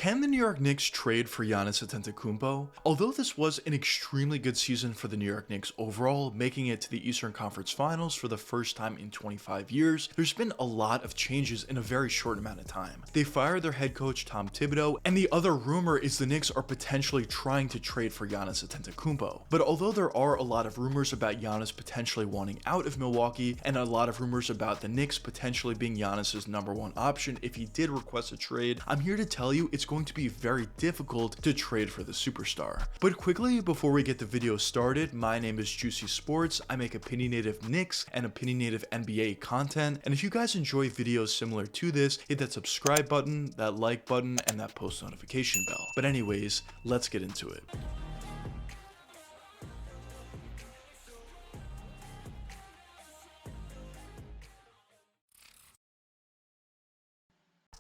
Can the New York Knicks trade for Giannis Antetokounmpo? Although this was an extremely good season for the New York Knicks overall, making it to the Eastern Conference Finals for the first time in 25 years, there's been a lot of changes in a very short amount of time. They fired their head coach Tom Thibodeau, and the other rumor is the Knicks are potentially trying to trade for Giannis Antetokounmpo. But although there are a lot of rumors about Giannis potentially wanting out of Milwaukee, and a lot of rumors about the Knicks potentially being Giannis's #1 option if he did request a trade, I'm here to tell you it's going to be very difficult to trade for the superstar. But quickly, before we get the video started, my name is Juicy Sports. I make opinionated Knicks and opinionated NBA content, and if you guys enjoy videos similar to this, hit that subscribe button, that like button, and that post notification bell. But anyways, let's get into it.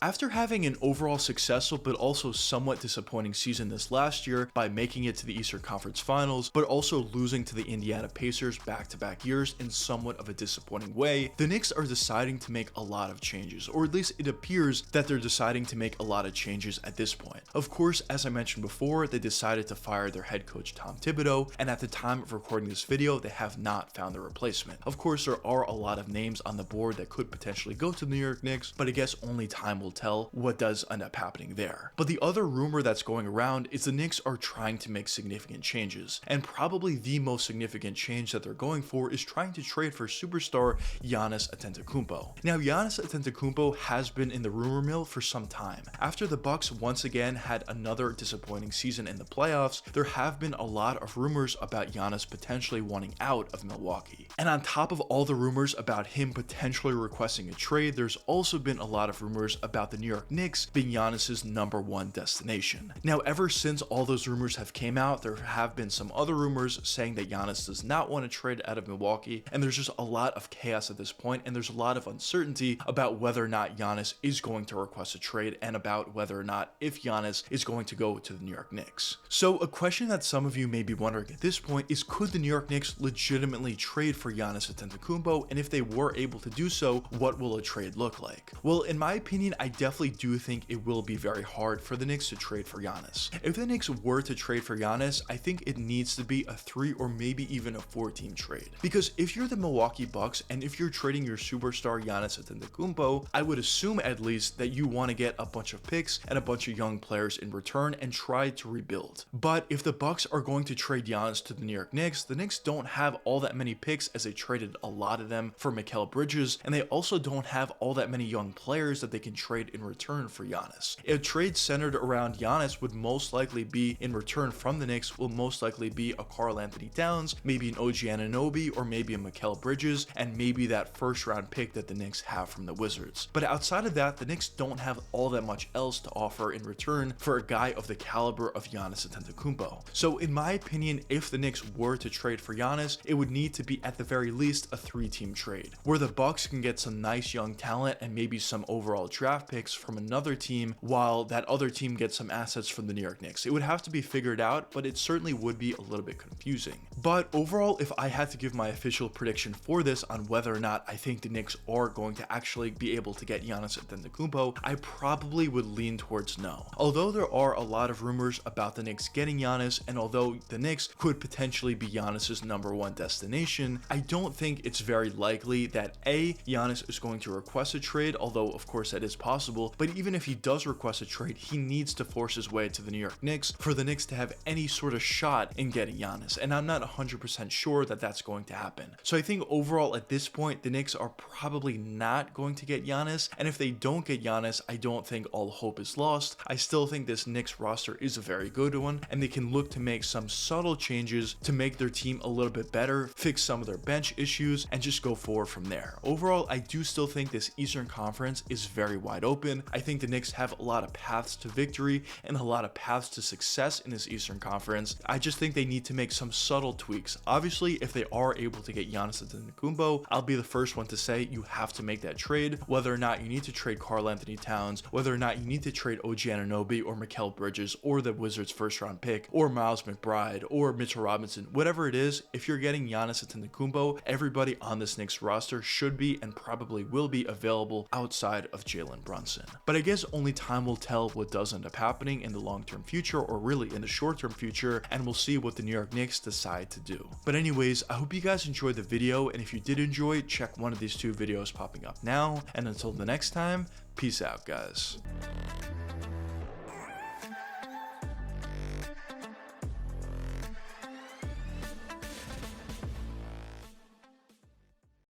After having an overall successful but also somewhat disappointing season this last year by making it to the Eastern Conference Finals, but also losing to the Indiana Pacers back-to-back years in somewhat of a disappointing way, the Knicks are deciding to make a lot of changes, or at least it appears that they're deciding to make a lot of changes at this point. Of course, as I mentioned before, they decided to fire their head coach Tom Thibodeau, and at the time of recording this video, they have not found their replacement. Of course, there are a lot of names on the board that could potentially go to the New York Knicks, but I guess only time will tell what does end up happening there. But the other rumor that's going around is the Knicks are trying to make significant changes, and probably the most significant change that they're going for is trying to trade for superstar Giannis Antetokounmpo. Now, Giannis Antetokounmpo has been in the rumor mill for some time. After the Bucks once again had another disappointing season in the playoffs, there have been a lot of rumors about Giannis potentially wanting out of Milwaukee. And on top of all the rumors about him potentially requesting a trade, there's also been a lot of rumors about the New York Knicks being Giannis's #1 destination. Now, ever since all those rumors have came out, there have been some other rumors saying that Giannis does not want to trade out of Milwaukee, and there's just a lot of chaos at this point, and there's a lot of uncertainty about whether or not Giannis is going to request a trade, and about whether or not if Giannis is going to go to the New York Knicks. So a question that some of you may be wondering at this point is, could the New York Knicks legitimately trade for Giannis Antetokounmpo, and if they were able to do so, what will a trade look like? Well, in my opinion, I definitely do think it will be very hard for the Knicks to trade for Giannis. If the Knicks were to trade for Giannis, I think it needs to be a 3 or maybe even a 4-team trade. Because if you're the Milwaukee Bucks and if you're trading your superstar Giannis Antetokounmpo, I would assume at least that you want to get a bunch of picks and a bunch of young players in return and try to rebuild. But if the Bucks are going to trade Giannis to the New York Knicks, the Knicks don't have all that many picks, as they traded a lot of them for Mikal Bridges, and they also don't have all that many young players that they can trade in return for Giannis. A trade centered around Giannis would most likely be, in return from the Knicks, will most likely be a Karl-Anthony Towns, maybe an OG Anunoby, or maybe a Mikal Bridges, and maybe that first-round pick that the Knicks have from the Wizards. But outside of that, the Knicks don't have all that much else to offer in return for a guy of the caliber of Giannis Antetokounmpo. So in my opinion, if the Knicks were to trade for Giannis, it would need to be at the very least a 3-team trade, where the Bucks can get some nice young talent and maybe some overall draft picks from another team, while that other team gets some assets from the New York Knicks. It would have to be figured out, but it certainly would be a little bit confusing. But overall, if I had to give my official prediction for this on whether or not I think the Knicks are going to actually be able to get Giannis Antetokounmpo, I probably would lean towards no. Although there are a lot of rumors about the Knicks getting Giannis, and although the Knicks could potentially be Giannis's #1 destination, I don't think it's very likely that A, Giannis is going to request a trade, although of course that is possible, but even if he does request a trade, he needs to force his way to the New York Knicks for the Knicks to have any sort of shot in getting Giannis, and I'm not 100% sure that that's going to happen. So I think overall at this point, the Knicks are probably not going to get Giannis, and if they don't get Giannis, I don't think all hope is lost. I still think this Knicks roster is a very good one, and they can look to make some subtle changes to make their team a little bit better, fix some of their bench issues, and just go forward from there. Overall, I do still think this Eastern Conference is very wide open. I think the Knicks have a lot of paths to victory and a lot of paths to success in this Eastern Conference. I just think they need to make some subtle tweaks. Obviously, if they are able to get Giannis Antetokounmpo, I'll be the first one to say you have to make that trade. Whether or not you need to trade Karl-Anthony Towns, whether or not you need to trade OG Anunoby or Mikal Bridges or the Wizards first-round pick or Miles McBride or Mitchell Robinson, whatever it is, if you're getting Giannis Antetokounmpo, everybody on this Knicks roster should be and probably will be available outside of Jalen Brunson. But I guess only time will tell what does end up happening in the long-term future, or really in the short-term future, and we'll see what the New York Knicks decide to do. But anyways, I hope you guys enjoyed the video, and if you did enjoy, check one of these two videos popping up now, and until the next time, peace out, guys.